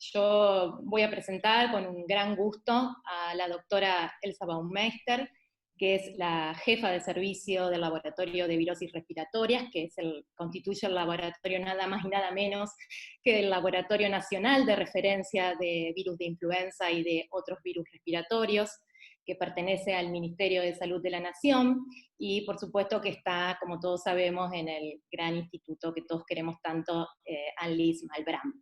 Yo voy a presentar con un gran gusto a la doctora Elsa Baumeister, que es la jefa de servicio del Laboratorio de Virosis Respiratorias, que constituye el laboratorio nada más y nada menos que el Laboratorio Nacional de Referencia de Virus de Influenza y de otros virus respiratorios, que pertenece al Ministerio de Salud de la Nación, y por supuesto que está, como todos sabemos, en el gran instituto que todos queremos tanto, Annelies Malbrand.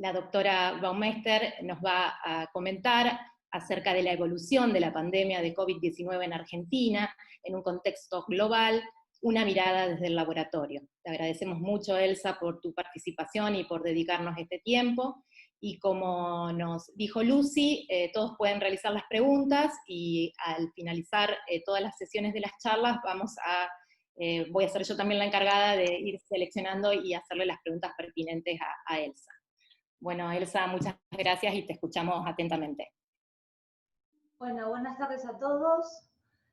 La doctora Baumeister nos va a comentar acerca de la evolución de la pandemia de COVID-19 en Argentina, en un contexto global, una mirada desde el laboratorio. Te agradecemos mucho, Elsa, por tu participación y por dedicarnos este tiempo, y como nos dijo Lucy, todos pueden realizar las preguntas, y al finalizar todas las sesiones de las charlas voy a ser yo también la encargada de ir seleccionando y hacerle las preguntas pertinentes a Elsa. Bueno, Elsa, muchas gracias y te escuchamos atentamente. Bueno, buenas tardes a todos.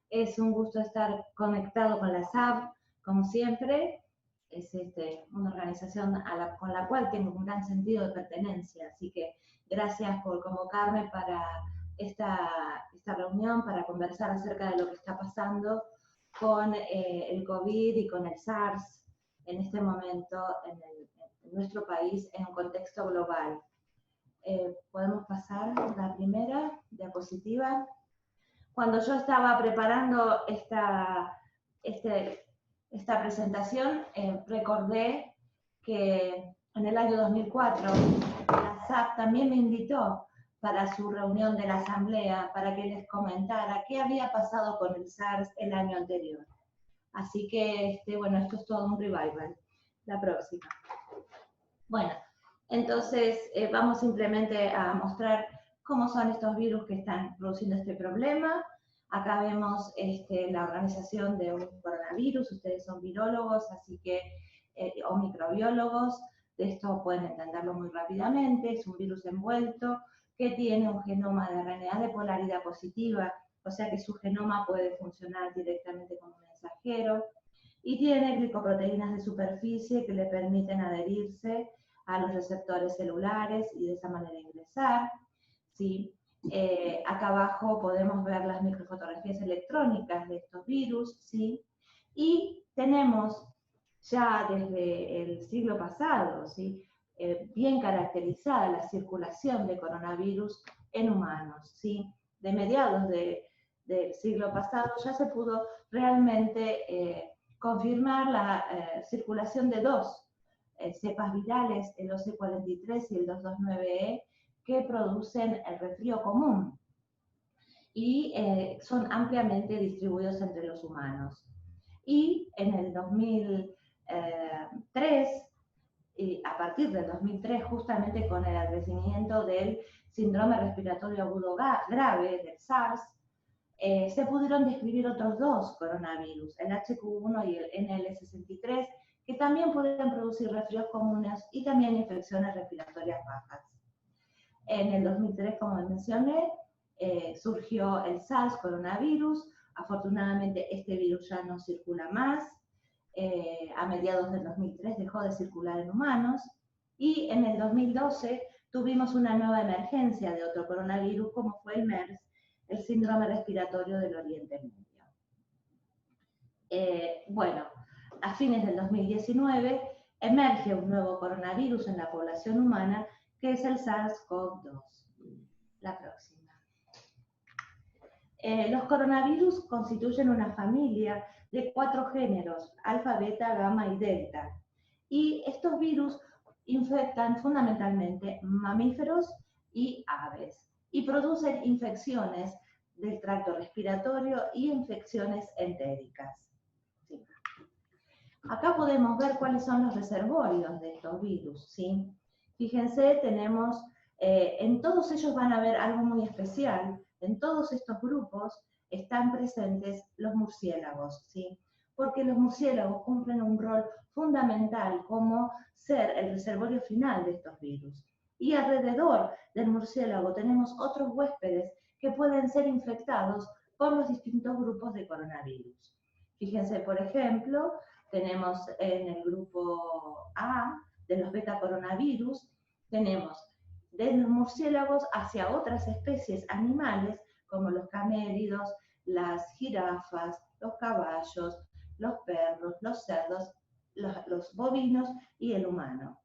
Es un gusto estar conectado con la SAB, como siempre. Es una organización con la cual tengo un gran sentido de pertenencia, así que gracias por convocarme para esta reunión, para conversar acerca de lo que está pasando con el COVID y con el SARS en este momento en nuestro país en un contexto global. Podemos pasar la primera diapositiva. Cuando yo estaba preparando esta presentación, recordé que en el año 2004 la SAB también me invitó para su reunión de la asamblea para que les comentara qué había pasado con el SARS el año anterior. Así que, bueno, esto es todo un revival. La próxima. Bueno, entonces vamos simplemente a mostrar cómo son estos virus que están produciendo este problema. Acá vemos la organización de un coronavirus. Ustedes son virólogos, así que, o microbiólogos, de esto pueden entenderlo muy rápidamente. Es un virus envuelto que tiene un genoma de RNA de polaridad positiva, o sea que su genoma puede funcionar directamente como mensajero, y tiene glicoproteínas de superficie que le permiten adherirse a los receptores celulares y de esa manera ingresar, ¿sí? Acá abajo podemos ver las microfotografías electrónicas de estos virus, ¿sí? Y tenemos ya desde el siglo pasado, ¿sí? Bien caracterizada la circulación de coronavirus en humanos, ¿sí? De mediados del siglo pasado ya se pudo realmente confirmar la circulación de dos cepas virales, el OC43 y el 229E, que producen el resfrío común y son ampliamente distribuidos entre los humanos. Y en el 2003, y a partir del 2003, justamente con el advenimiento del síndrome respiratorio agudo grave, del SARS, se pudieron describir otros dos coronavirus, el HQ1 y el NL63, que también pueden producir resfríos comunes y también infecciones respiratorias bajas. En el 2003, como mencioné, surgió el SARS coronavirus. Afortunadamente este virus ya no circula más. A mediados del 2003 dejó de circular en humanos. Y en el 2012 tuvimos una nueva emergencia de otro coronavirus, como fue el MERS, el síndrome respiratorio del Oriente Medio. Bueno, a fines del 2019 emerge un nuevo coronavirus en la población humana, que es el SARS-CoV-2. La próxima. Los coronavirus constituyen una familia de 4 géneros, alfa, beta, gamma y delta. Y estos virus infectan fundamentalmente mamíferos y aves, y producen infecciones del tracto respiratorio y infecciones entéricas. Sí. Acá podemos ver cuáles son los reservorios de estos virus, ¿sí? Fíjense, tenemos, en todos ellos van a ver algo muy especial. En todos estos grupos están presentes los murciélagos, ¿sí? Porque los murciélagos cumplen un rol fundamental como ser el reservorio final de estos virus. Y alrededor del murciélago tenemos otros huéspedes que pueden ser infectados por los distintos grupos de coronavirus. Fíjense, por ejemplo, tenemos en el grupo A de los beta coronavirus tenemos de los murciélagos hacia otras especies animales, como los camélidos, las jirafas, los caballos, los perros, los cerdos, los bovinos y el humano.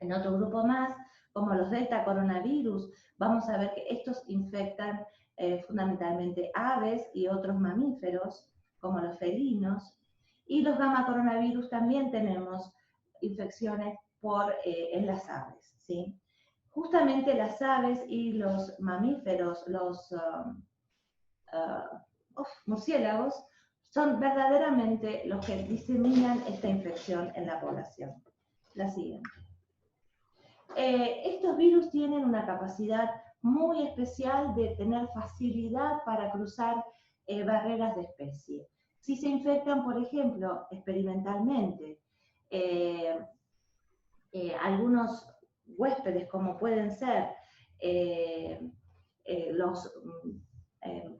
En otro grupo más, como los delta coronavirus, vamos a ver que estos infectan fundamentalmente aves y otros mamíferos, como los felinos, y los gamma coronavirus también tenemos infecciones en las aves, ¿sí? Justamente las aves y los mamíferos, los murciélagos, son verdaderamente los que diseminan esta infección en la población. La siguiente. Estos virus tienen una capacidad muy especial de tener facilidad para cruzar barreras de especie. Si se infectan, por ejemplo, experimentalmente, algunos huéspedes, como pueden ser los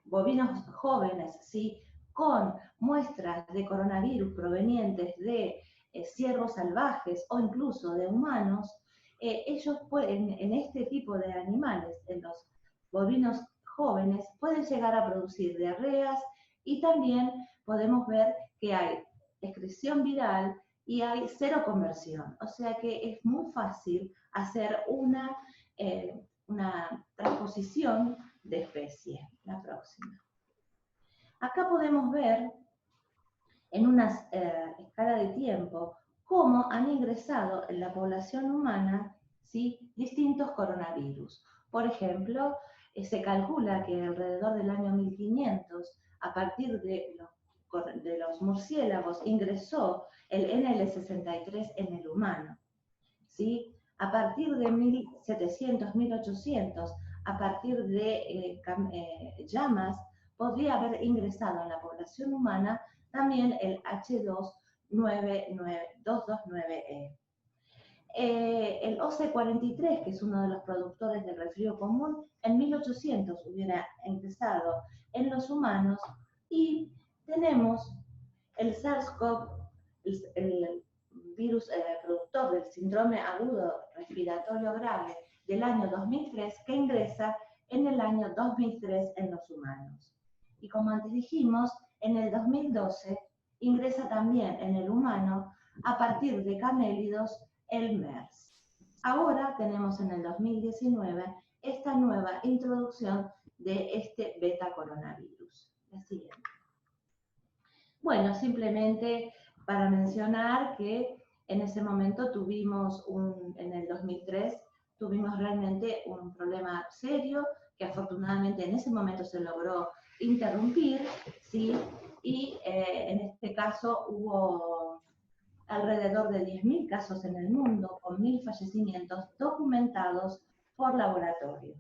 bovinos jóvenes, ¿sí?, con muestras de coronavirus provenientes de ciervos salvajes o incluso de humanos, ellos pueden, en este tipo de animales, en los bovinos jóvenes, pueden llegar a producir diarreas y también podemos ver que hay excreción viral y hay seroconversión. O sea que es muy fácil hacer una transposición de especie. La próxima. Acá podemos ver en una escala de tiempo cómo han ingresado en la población humana, ¿sí?, distintos coronavirus. Por ejemplo, se calcula que alrededor del año 1500, a partir de los murciélagos, ingresó el NL63 en el humano, ¿sí? A partir de 1700, 1800, a partir de llamas, podría haber ingresado en la población humana también el H229E. El OC43, que es uno de los productores del resfrío común, en 1800 hubiera empezado en los humanos, y tenemos el SARS-CoV, el virus productor del síndrome agudo respiratorio grave del año 2003, que ingresa en el año 2003 en los humanos. Y como antes dijimos, en el 2012 ingresa también en el humano, a partir de camélidos, el MERS. Ahora tenemos en el 2019 esta nueva introducción de este beta coronavirus. La siguiente. Bueno, simplemente para mencionar que en ese momento en el 2003, tuvimos realmente un problema serio, que afortunadamente en ese momento se logró interrumpir, ¿sí? Y en este caso hubo alrededor de 10.000 casos en el mundo, con 1.000 fallecimientos documentados por laboratorio.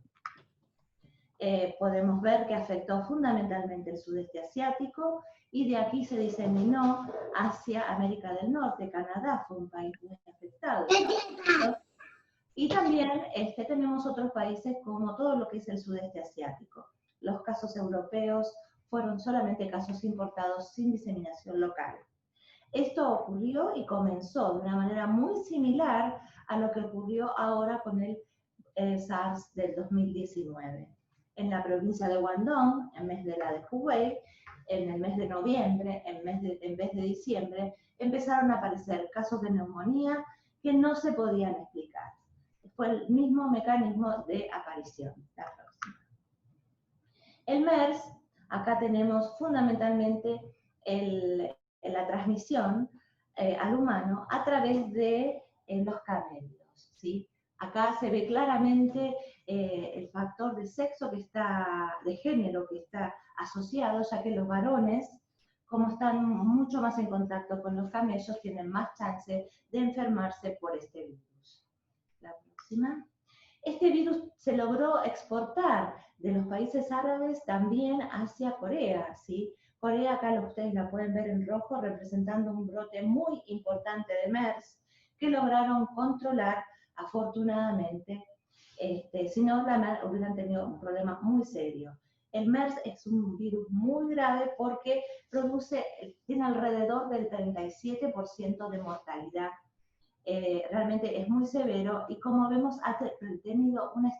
Podemos ver que afectó fundamentalmente el sudeste asiático, y de aquí se diseminó hacia América del Norte. Canadá fue un país muy afectado. Y también tenemos otros países como todo lo que es el sudeste asiático. Los casos europeos fueron solamente casos importados sin diseminación local. Esto ocurrió y comenzó de una manera muy similar a lo que ocurrió ahora con el SARS del 2019. En la provincia de Guangdong, en vez de la de Hubei, en el mes de noviembre, en vez de diciembre, empezaron a aparecer casos de neumonía que no se podían explicar. Fue el mismo mecanismo de aparición. La próxima. El MERS, acá tenemos fundamentalmente la transmisión al humano a través de los camélidos, ¿sí? Acá se ve claramente el factor de sexo de género que está asociado, ya que los varones, como están mucho más en contacto con los camellos, tienen más chance de enfermarse por este virus. La próxima. Este virus se logró exportar de los países árabes también hacia Corea, ¿sí? Corea, acá ustedes la pueden ver en rojo, representando un brote muy importante de MERS, que lograron controlar, afortunadamente. Si no, hubieran tenido un problema muy serio. El MERS es un virus muy grave porque tiene alrededor del 37% de mortalidad realmente es muy severo y como vemos ha tenido una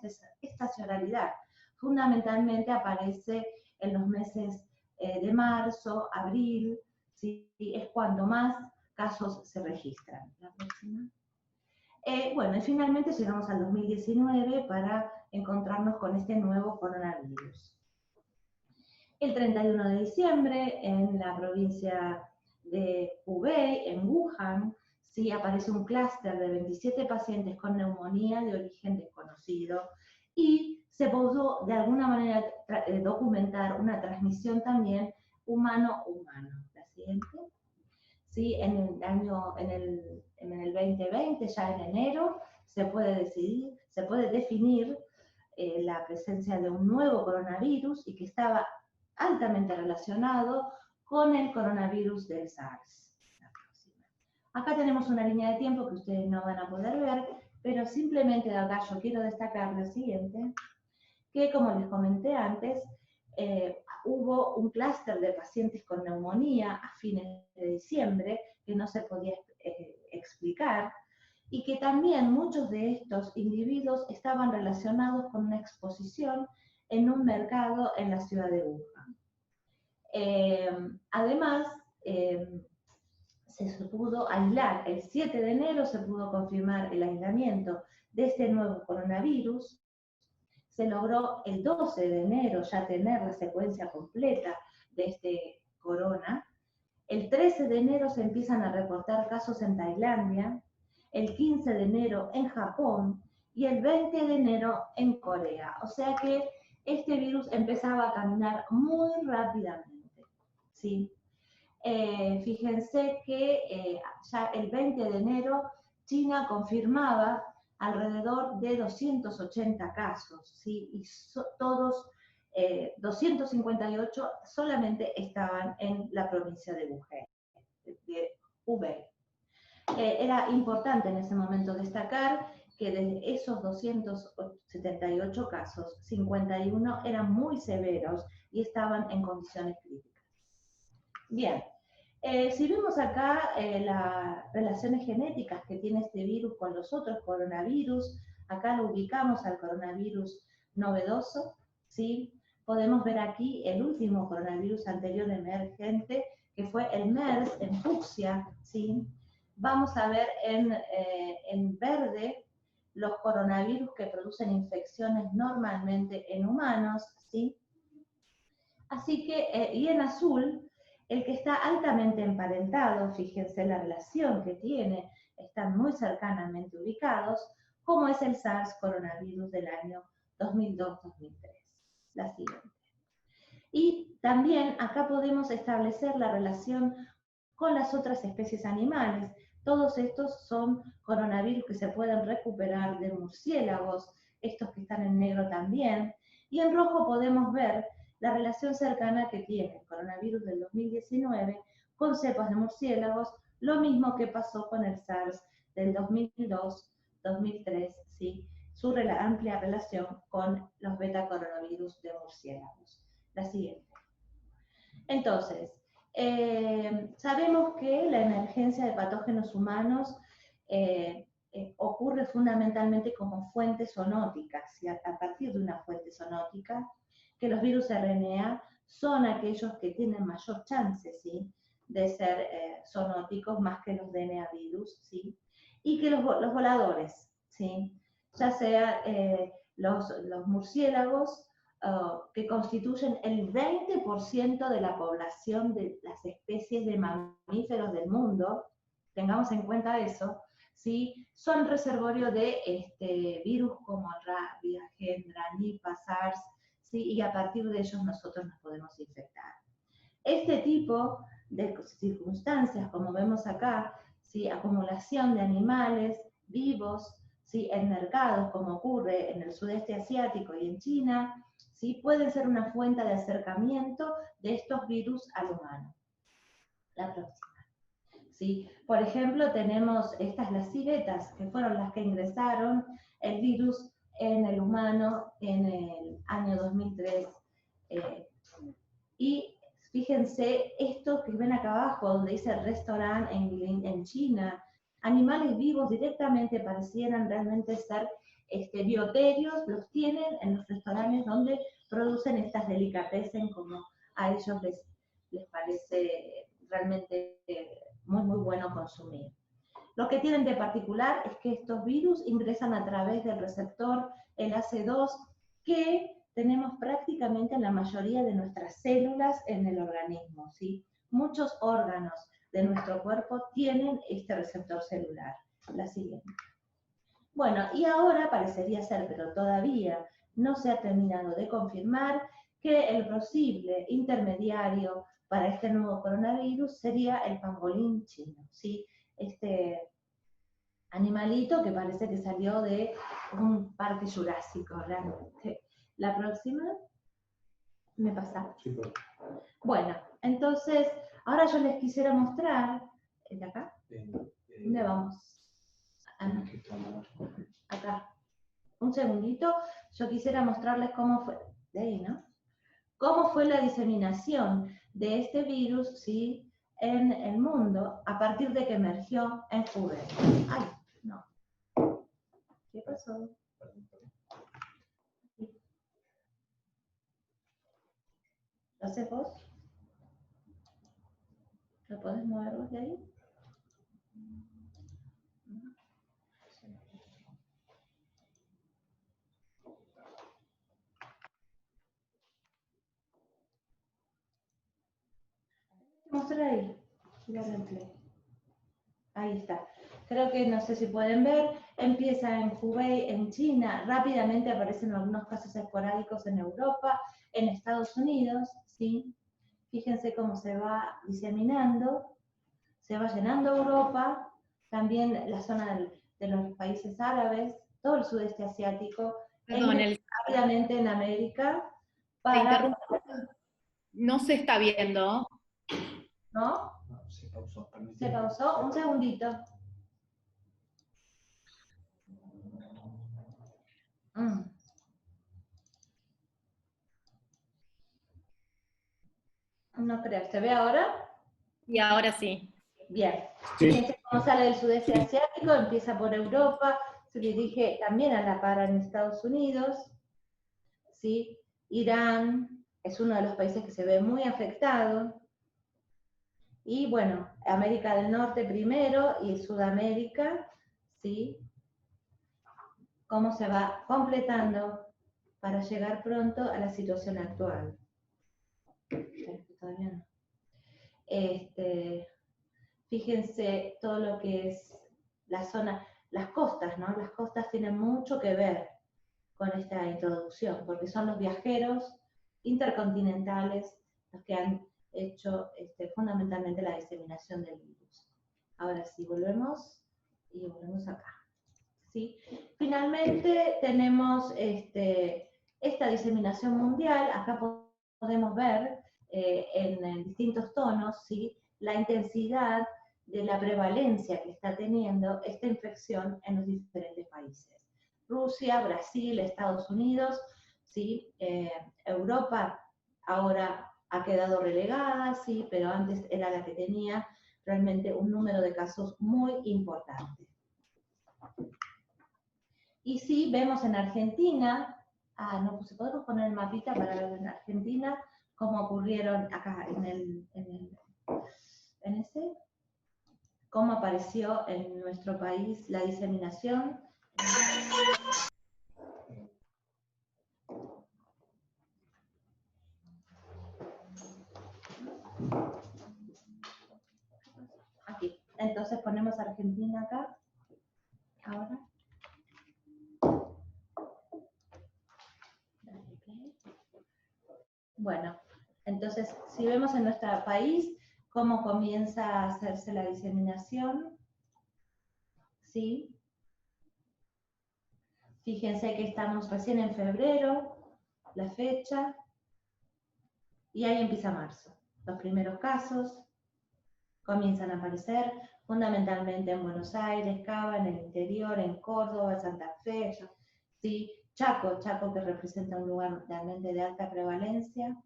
estacionalidad. Fundamentalmente aparece en los meses de marzo, abril, ¿sí? Es cuando más casos se registran. La próxima. Bueno, y finalmente llegamos al 2019 para encontrarnos con este nuevo coronavirus. El 31 de diciembre, en la provincia de Hubei, en Wuhan, sí aparece un clúster de 27 pacientes con neumonía de origen desconocido y se pudo de alguna manera documentar una transmisión también humano-humano. La siguiente. ¿Sí? En el 2020, ya en enero, se puede definir la presencia de un nuevo coronavirus y que estaba altamente relacionado con el coronavirus del SARS. Acá tenemos una línea de tiempo que ustedes no van a poder ver, pero simplemente de acá yo quiero destacar lo siguiente, que como les comenté antes, hubo un clúster de pacientes con neumonía a fines de diciembre que no se podía explicar y que también muchos de estos individuos estaban relacionados con una exposición en un mercado en la ciudad de Wuhan. Además, se pudo aislar, el 7 de enero se pudo confirmar el aislamiento de este nuevo coronavirus. Se logró el 12 de enero ya tener la secuencia completa de este corona. El 13 de enero se empiezan a reportar casos en Tailandia, el 15 de enero en Japón y el 20 de enero en Corea. O sea que este virus empezaba a caminar muy rápidamente, ¿sí? Fíjense que ya el 20 de enero China confirmaba alrededor de 280 casos, ¿sí? Y todos 258 solamente estaban en la provincia de Hubei. Era importante en ese momento destacar que de esos 278 casos, 51 eran muy severos y estaban en condiciones críticas. Bien, si vemos acá las relaciones genéticas que tiene este virus con los otros coronavirus, acá lo ubicamos al coronavirus novedoso, ¿sí? Podemos ver aquí el último coronavirus anterior emergente, que fue el MERS en fucsia, ¿sí? Vamos a ver en verde los coronavirus que producen infecciones normalmente en humanos, ¿sí? Así que, y en azul, el que está altamente emparentado, fíjense la relación que tiene, están muy cercanamente ubicados, como es el SARS coronavirus del año 2002-2003. La siguiente. Y también acá podemos establecer la relación con las otras especies animales. Todos estos son coronavirus que se pueden recuperar de murciélagos, estos que están en negro también. Y en rojo podemos ver la relación cercana que tiene el coronavirus del 2019 con cepas de murciélagos, lo mismo que pasó con el SARS del 2002-2003, ¿sí? Su amplia relación con los beta-coronavirus de murciélagos. La siguiente. Entonces, sabemos que la emergencia de patógenos humanos ocurre fundamentalmente como fuentes zoonóticas, ¿sí? A partir de una fuente zoonótica, que los virus RNA son aquellos que tienen mayor chance, ¿sí? De ser zoonóticos más que los DNA virus, ¿sí? Y que los voladores, ¿sí? Ya sea los murciélagos, que constituyen el 20% de la población de las especies de mamíferos del mundo, tengamos en cuenta eso, ¿sí? Son reservorio de virus como rabia, gendra, Nipah, SARS, ¿sí? Y a partir de ellos nosotros nos podemos infectar. Este tipo de circunstancias, como vemos acá, ¿sí? Acumulación de animales vivos, ¿sí? En mercados, como ocurre en el sudeste asiático y en China, ¿sí? Pueden ser una fuente de acercamiento de estos virus al humano. La próxima. ¿Sí? Por ejemplo, tenemos las civetas, que fueron las que ingresaron el virus en el humano en el año 2003. Y fíjense, esto que ven acá abajo, donde dice restaurant en China, animales vivos directamente parecieran realmente ser bioterios, los tienen en los restaurantes donde producen estas delicatessen como a ellos les parece realmente muy, muy bueno consumir. Lo que tienen de particular es que estos virus ingresan a través del receptor el AC2 que tenemos prácticamente en la mayoría de nuestras células en el organismo, ¿sí? Muchos órganos de nuestro cuerpo tienen este receptor celular. La siguiente. Bueno, y ahora parecería ser, pero todavía no se ha terminado de confirmar, que el posible intermediario para este nuevo coronavirus sería el pangolín chino, ¿sí? Este animalito que parece que salió de un parque jurásico, realmente. La próxima, ¿me pasa? Sí, pues. Bueno, entonces, ahora yo les quisiera mostrar, ¿de acá? ¿Dónde vamos? Acá. Un segundito, yo quisiera mostrarles cómo fue, de ahí, ¿no? Cómo fue la diseminación de este virus, ¿sí?, en el mundo a partir de que emergió en Hubei. Ay, no. ¿Qué pasó? ¿Lo haces vos? ¿Lo podés mover vos de ahí? Mostrar ahí. Ahí está. Creo que no sé si pueden ver, empieza en Hubei, en China, rápidamente aparecen algunos casos esporádicos en Europa, en Estados Unidos, ¿sí? Fíjense cómo se va diseminando, se va llenando Europa, también la zona de los países árabes, todo el sudeste asiático, Perdón, rápidamente en América, te interrumpo. No se está viendo. ¿No? No, se pausó. Se pausó, un segundito. No creo, ¿se ve ahora? Y ahora sí. Bien. Sí. Fíjense cómo sale del sudeste asiático, empieza por Europa, se dirige también a la par en Estados Unidos, ¿sí? Irán es uno de los países que se ve muy afectado. Y bueno, América del Norte primero y Sudamérica, ¿sí? Cómo se va completando para llegar pronto a la situación actual. Todavía no. Fíjense todo lo que es la zona, las costas, ¿no? Las costas tienen mucho que ver con esta introducción, porque son los viajeros intercontinentales los que han hecho fundamentalmente la diseminación del virus. Ahora sí, volvemos acá. ¿Sí? Finalmente tenemos esta diseminación mundial, acá podemos ver en distintos tonos, ¿sí?, la intensidad de la prevalencia que está teniendo esta infección en los diferentes países. Rusia, Brasil, Estados Unidos, ¿sí? Europa ahora ha quedado relegada, sí, pero antes era la que tenía realmente un número de casos muy importante. Y sí, vemos en Argentina, no, pues podemos poner el mapita para ver en Argentina cómo ocurrieron acá en ese, cómo apareció en nuestro país la diseminación. Aquí, entonces ponemos Argentina acá, ahora. Bueno, entonces si vemos en nuestro país cómo comienza a hacerse la diseminación, ¿sí? Fíjense que estamos recién en febrero, la fecha, y ahí empieza marzo. Los primeros casos comienzan a aparecer fundamentalmente en Buenos Aires, Cava, en el interior, en Córdoba, Santa Fe, ¿sí? Chaco que representa un lugar realmente de alta prevalencia.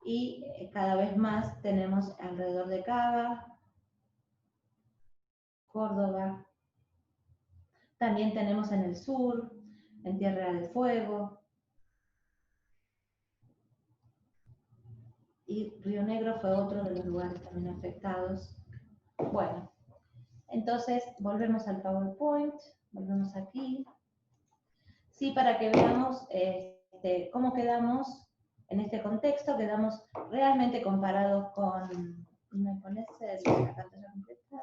Y cada vez más tenemos alrededor de Cava, Córdoba. También tenemos en el sur, en Tierra del Fuego. Y Río Negro fue otro de los lugares también afectados. Bueno, entonces volvemos al PowerPoint, volvemos aquí. Sí, para que veamos cómo quedamos en este contexto, quedamos realmente comparados con... ¿Me pones la pantalla completa?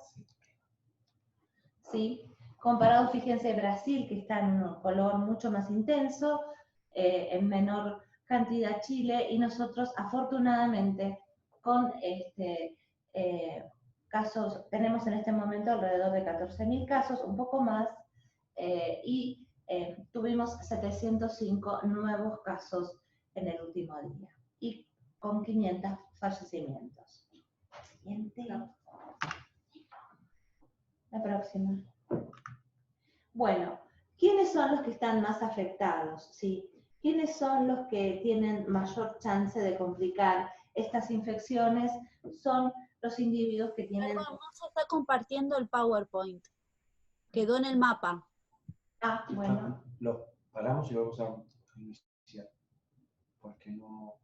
Sí. Comparado, fíjense, Brasil, que está en un color mucho más intenso, en menor cantidad Chile, y nosotros, afortunadamente, con casos, tenemos en este momento alrededor de 14.000 casos, un poco más, y tuvimos 705 nuevos casos en el último día, y con 500 fallecimientos. Siguiente. La próxima. Bueno, ¿quiénes son los que están más afectados? ¿Sí? ¿Quiénes son los que tienen mayor chance de complicar estas infecciones? Son los individuos que tienen... Perdón, no se está compartiendo el PowerPoint. Quedó en el mapa. Ah, bueno. Lo paramos y lo vamos a iniciar. Porque no...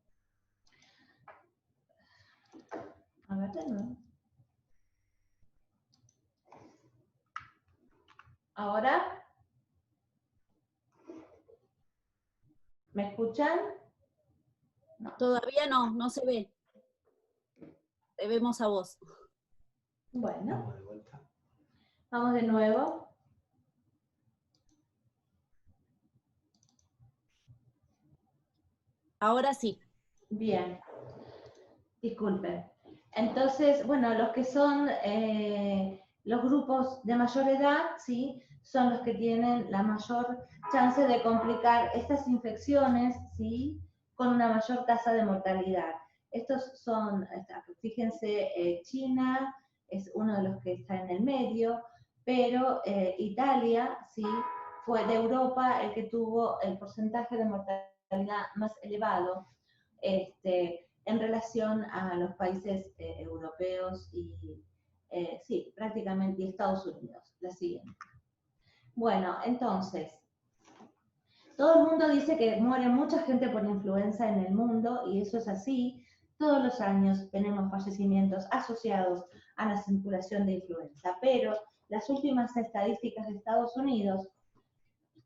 A ver, de nuevo. ¿Ahora? ¿Me escuchan? No. Todavía no, no se ve. Te vemos a vos. Bueno. Vamos de vuelta. Vamos de nuevo. Ahora sí. Bien. Disculpen. Entonces, bueno, los que son los grupos de mayor edad, ¿sí? Son los que tienen la mayor chance de complicar estas infecciones, ¿sí? Con una mayor tasa de mortalidad. Estos son, fíjense, China es uno de los que está en el medio, pero Italia, ¿sí? Fue de Europa el que tuvo el porcentaje de mortalidad más elevado, en relación a los países europeos y, sí, prácticamente, y Estados Unidos. La siguiente. Bueno, entonces, todo el mundo dice que muere mucha gente por influenza en el mundo, y eso es así. Todos los años tenemos fallecimientos asociados a la circulación de influenza, pero las últimas estadísticas de Estados Unidos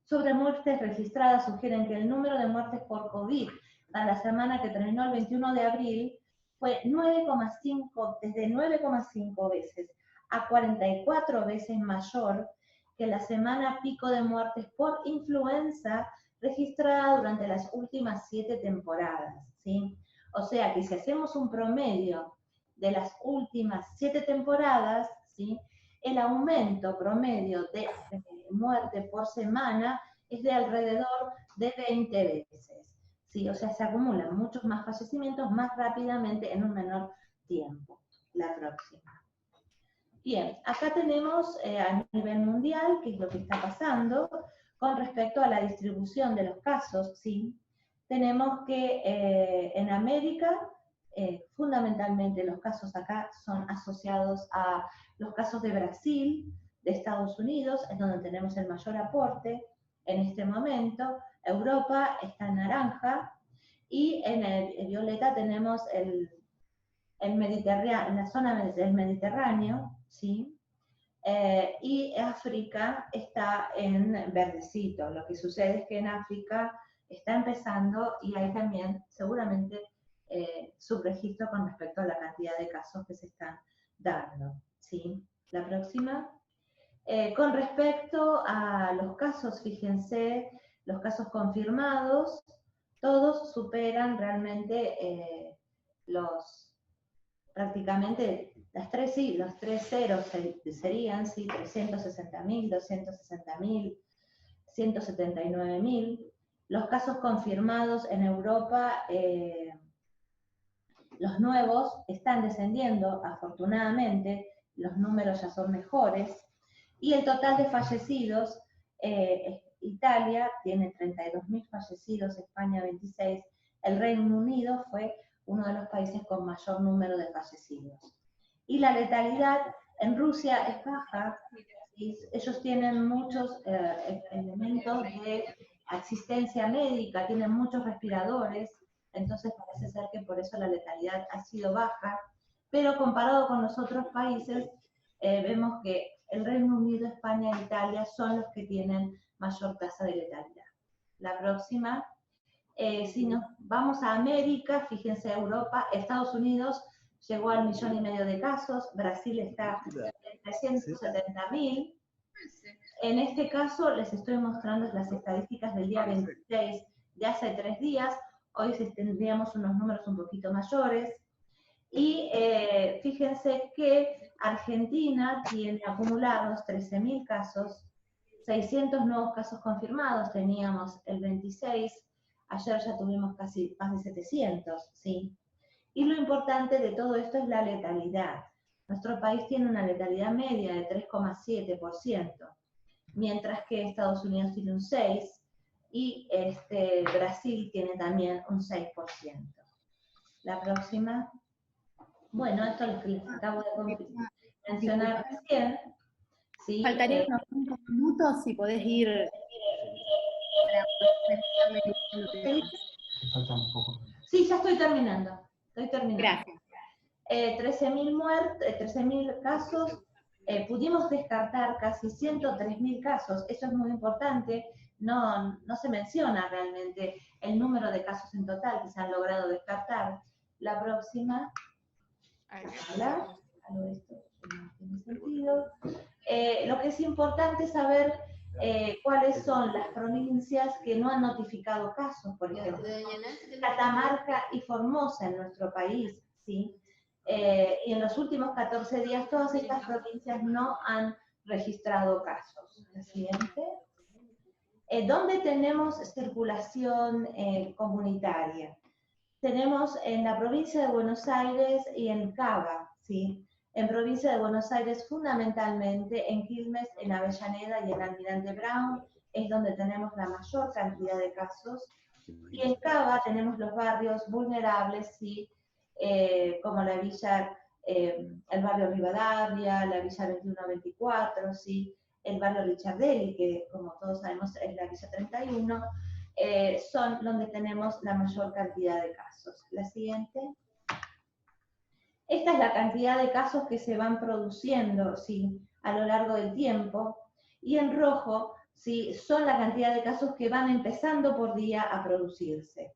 sobre muertes registradas sugieren que el número de muertes por COVID a la semana que terminó el 21 de abril fue 9,5, desde 9,5 veces a 44 veces mayor que la semana pico de muertes por influenza registrada durante las últimas 7 temporadas, ¿sí? O sea que si hacemos un promedio de las últimas 7 temporadas, ¿sí? El aumento promedio de muerte por semana es de alrededor de 20 veces. ¿Sí? O sea, se acumulan muchos más fallecimientos más rápidamente en un menor tiempo. La próxima. Bien, acá tenemos a nivel mundial qué es lo que está pasando con respecto a la distribución de los casos, ¿sí? Tenemos que en América, fundamentalmente los casos acá son asociados a los casos de Brasil, de Estados Unidos, es donde tenemos el mayor aporte en este momento. Europa está en naranja, y en el violeta tenemos el Mediterráneo, en la zona del Mediterráneo, ¿sí? Y África está en verdecito. Lo que sucede es que en África está empezando, y hay también seguramente subregistro con respecto a la cantidad de casos que se están dando, ¿sí? La próxima. Con respecto a los casos, fíjense, los casos confirmados, todos superan realmente prácticamente los tres ceros serían, ¿sí? 360.000, 260.000, 179.000. Los casos confirmados en Europa, los nuevos están descendiendo, afortunadamente, los números ya son mejores, y el total de fallecidos, Italia tiene 32.000 fallecidos, España 26, el Reino Unido fue uno de los países con mayor número de fallecidos. Y la letalidad En Rusia es baja, y ellos tienen muchos elementos de asistencia médica, tienen muchos respiradores, entonces parece ser que por eso la letalidad ha sido baja, pero comparado con los otros países, vemos que el Reino Unido, España e Italia son los que tienen mayor tasa de letalidad. La próxima, si nos vamos a América, fíjense, Europa, Estados Unidos llegó al 1,5 millones de casos, Brasil está en 370.000. En este caso les estoy mostrando las estadísticas del día 26 de hace 3 días, hoy tendríamos unos números un poquito mayores, y fíjense que Argentina tiene acumulados 13.000 casos, 600 nuevos casos confirmados, teníamos el 26, ayer ya tuvimos casi más de 700, ¿sí? Y lo importante de todo esto es la letalidad. Nuestro país tiene una letalidad media de 3,7%, mientras que Estados Unidos tiene un 6%, y Brasil tiene también un 6%. La próxima. Bueno, esto es lo que les acabo de mencionar recién. ¿Sí? Faltarían unos 5 minutos, si podés ir... Falta un poco. Sí, ya estoy terminando. Gracias. 13.000 casos, pudimos descartar casi 103.000 casos, eso es muy importante, no se menciona realmente el número de casos en total que se han logrado descartar. La próxima, algo esto no tiene sentido. Lo que es importante es saber cuáles son las provincias que no han notificado casos, por ejemplo, Catamarca y Formosa en nuestro país, ¿sí? Y en los últimos 14 días todas estas provincias no han registrado casos. La siguiente. ¿Dónde tenemos circulación comunitaria? Tenemos en la provincia de Buenos Aires y en Cava, ¿sí? En provincia de Buenos Aires fundamentalmente, en Quilmes, en Avellaneda y en Almirante Brown, es donde tenemos la mayor cantidad de casos. Y en Cava tenemos los barrios vulnerables, ¿sí? Como la villa, el barrio Rivadavia, la villa 21-24, ¿sí? El barrio Richardelli, que como todos sabemos es la villa 31, son donde tenemos la mayor cantidad de casos. La siguiente. Esta es la cantidad de casos que se van produciendo, ¿sí? A lo largo del tiempo, y en rojo, ¿sí? Son la cantidad de casos que van empezando por día a producirse.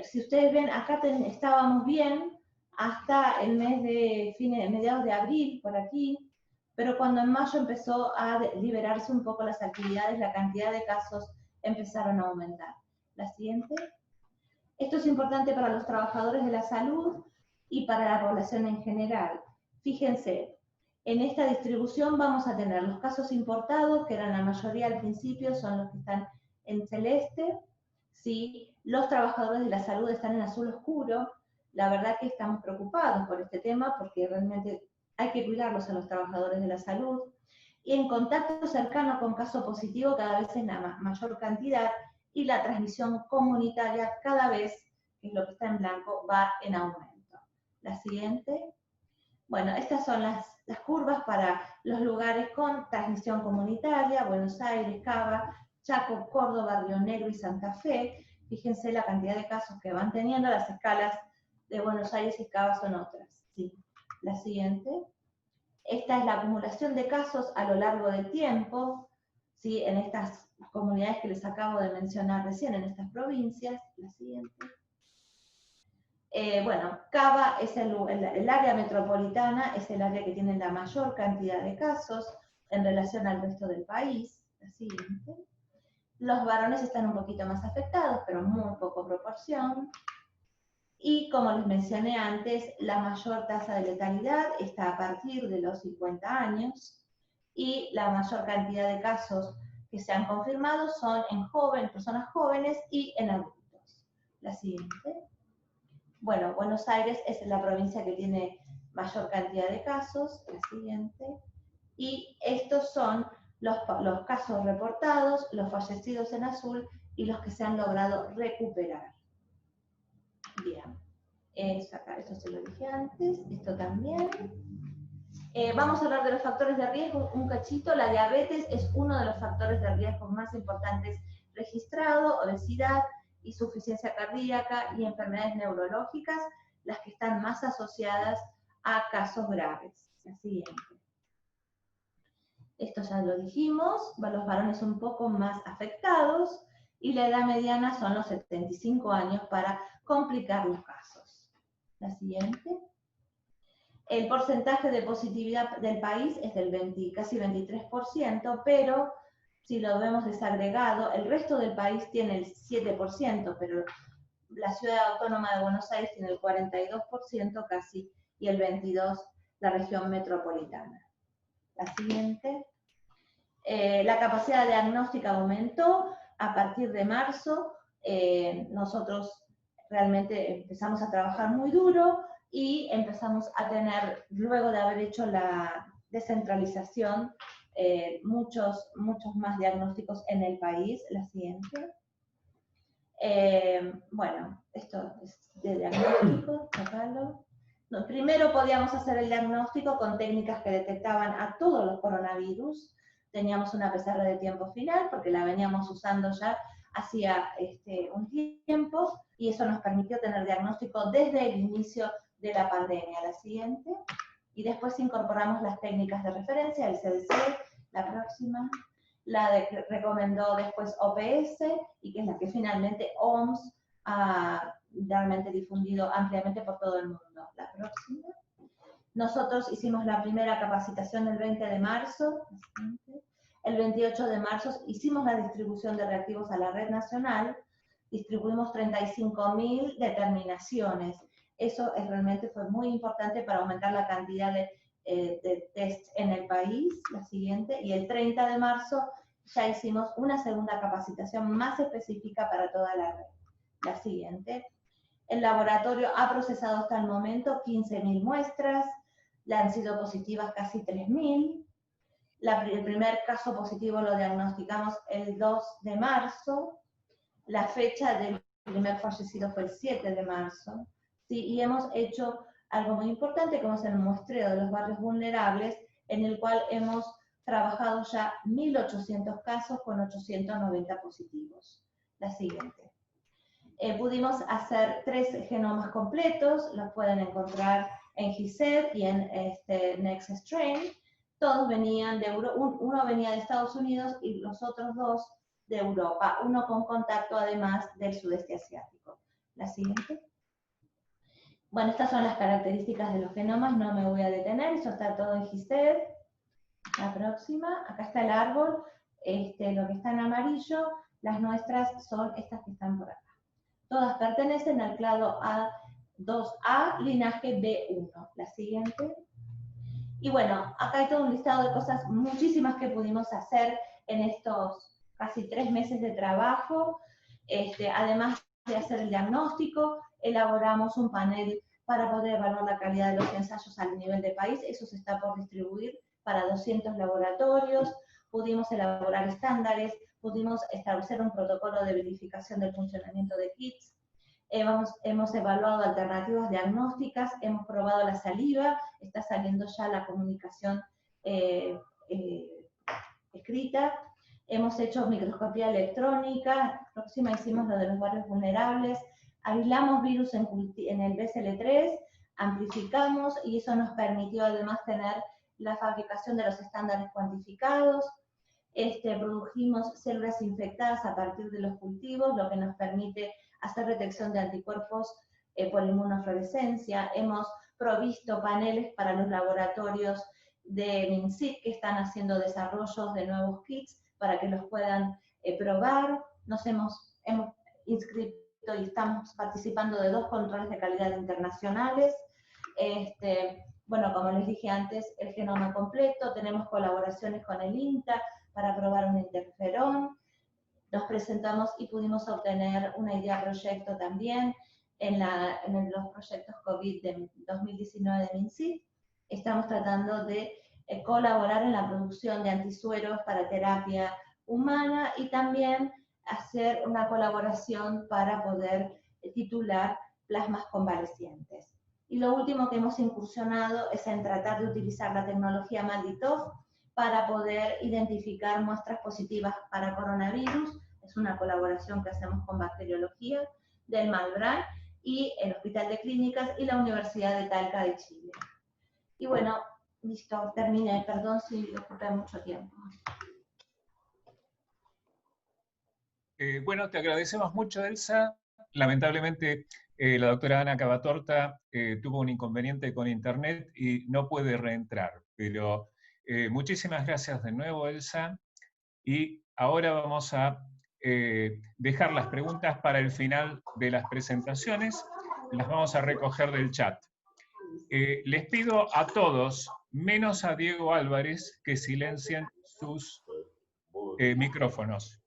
Si ustedes ven, acá estábamos bien hasta el mes de mediados de abril, por aquí, pero cuando en mayo empezó a liberarse un poco las actividades, la cantidad de casos empezaron a aumentar. La siguiente. Esto es importante para los trabajadores de la salud y para la población en general. Fíjense, en esta distribución vamos a tener los casos importados, que eran la mayoría al principio, son los que están en celeste, ¿sí? Los trabajadores de la salud están en azul oscuro. La verdad que estamos preocupados por este tema porque realmente hay que cuidarlos a los trabajadores de la salud. Y en contacto cercano con caso positivo cada vez es la mayor cantidad, y la transmisión comunitaria cada vez, que es lo que está en blanco, va en aumento. La siguiente. Bueno, estas son las curvas para los lugares con transmisión comunitaria: Buenos Aires, Cava, Chaco, Córdoba, Río Negro y Santa Fe. Fíjense la cantidad de casos que van teniendo, las escalas de Buenos Aires y Cava son otras, ¿sí? La siguiente. Esta es la acumulación de casos a lo largo del tiempo, ¿sí? En estas comunidades que les acabo de mencionar recién, en estas provincias. La siguiente. Bueno, Cava es el área metropolitana, es el área que tiene la mayor cantidad de casos en relación al resto del país. La siguiente. Los varones están un poquito más afectados, pero muy poco proporción. Y como les mencioné antes, la mayor tasa de letalidad está a partir de los 50 años, y la mayor cantidad de casos que se han confirmado son en personas jóvenes y en adultos. La siguiente. Bueno, Buenos Aires es la provincia que tiene mayor cantidad de casos. La siguiente. Y estos son los casos reportados, los fallecidos en azul y los que se han logrado recuperar. Bien. Acá, esto se lo dije antes, esto también. Vamos a hablar de los factores de riesgo un cachito. La diabetes es uno de los factores de riesgo más importantes registrados, obesidad, insuficiencia cardíaca y enfermedades neurológicas, las que están más asociadas a casos graves. La siguiente. Esto ya lo dijimos, los varones un poco más afectados, y la edad mediana son los 75 años para complicar los casos. La siguiente. El porcentaje de positividad del país es del casi 23%, pero si lo vemos desagregado, el resto del país tiene el 7%, pero la ciudad autónoma de Buenos Aires tiene el 42% casi, y el 22% la región metropolitana. La siguiente. La capacidad diagnóstica aumentó a partir de marzo. Nosotros realmente empezamos a trabajar muy duro y empezamos a tener, luego de haber hecho la descentralización, muchos más diagnósticos en el país. La siguiente. Bueno, esto es de diagnóstico, sacalo. No, primero podíamos hacer el diagnóstico con técnicas que detectaban a todos los coronavirus. Teníamos una PCR de tiempo final, porque la veníamos usando ya hacía un tiempo, y eso nos permitió tener diagnóstico desde el inicio de la pandemia. La siguiente. Y después incorporamos las técnicas de referencia, el CDC, la próxima. La que recomendó después OPS, y que es la que finalmente OMS ha realmente difundido ampliamente por todo el mundo. La próxima. Nosotros hicimos la primera capacitación el 20 de marzo. El 28 de marzo hicimos la distribución de reactivos a la red nacional. Distribuimos 35.000 determinaciones. Eso realmente fue muy importante para aumentar la cantidad de test en el país. La siguiente. Y el 30 de marzo ya hicimos una segunda capacitación más específica para toda la red. La siguiente. El laboratorio ha procesado hasta el momento 15.000 muestras, le han sido positivas casi 3.000. El primer caso positivo lo diagnosticamos el 2 de marzo, la fecha del primer fallecido fue el 7 de marzo, ¿sí? Y hemos hecho algo muy importante, como es el muestreo de los barrios vulnerables, en el cual hemos trabajado ya 1.800 casos con 890 positivos. La siguiente. Pudimos hacer 3 genomas completos, los pueden encontrar en GISED y en NextStrain. Todos venían de uno venía de Estados Unidos y los otros 2 de Europa, uno con contacto además del sudeste asiático. La siguiente. Bueno, estas son las características de los genomas, no me voy a detener, eso está todo en GISED. La próxima, acá está el árbol, lo que está en amarillo, las nuestras son estas que están por acá. Todas pertenecen al clado A2A, linaje B1. La siguiente. Y bueno, acá hay todo un listado de cosas, muchísimas que pudimos hacer en estos casi 3 meses de trabajo. Además de hacer el diagnóstico, elaboramos un panel para poder evaluar la calidad de los ensayos a nivel de país. Eso se está por distribuir para 200 laboratorios. Pudimos elaborar estándares, pudimos establecer un protocolo de verificación del funcionamiento de kits, hemos evaluado alternativas diagnósticas, hemos probado la saliva, está saliendo ya la comunicación escrita, hemos hecho microscopía electrónica, próxima hicimos lo de los barrios vulnerables, aislamos virus en el BCL3, amplificamos, y eso nos permitió además tener la fabricación de los estándares cuantificados. Produjimos células infectadas a partir de los cultivos, lo que nos permite hacer detección de anticuerpos por inmunofluorescencia. Hemos provisto paneles para los laboratorios de MinSIT que están haciendo desarrollos de nuevos kits para que los puedan probar. Nos hemos inscrito y estamos participando de 2 controles de calidad internacionales. Bueno, como les dije antes, el genoma completo, tenemos colaboraciones con el INTA para probar un interferón. Nos presentamos y pudimos obtener una idea proyecto también en los proyectos COVID de 2019 de MinSIT. Estamos tratando de colaborar en la producción de antisueros para terapia humana y también hacer una colaboración para poder titular plasmas convalecientes. Y lo último que hemos incursionado es en tratar de utilizar la tecnología MALDI-TOF para poder identificar muestras positivas para coronavirus. Es una colaboración que hacemos con bacteriología del Malbrán y el Hospital de Clínicas y la Universidad de Talca de Chile. Y bueno, listo, terminé. Perdón si ocupé mucho tiempo. Bueno, te agradecemos mucho, Elsa. Lamentablemente, la doctora Ana Cavatorta tuvo un inconveniente con internet y no puede reentrar. Pero muchísimas gracias de nuevo, Elsa. Y ahora vamos a dejar las preguntas para el final de las presentaciones. Las vamos a recoger del chat. Les pido a todos, menos a Diego Álvarez, que silencien sus micrófonos.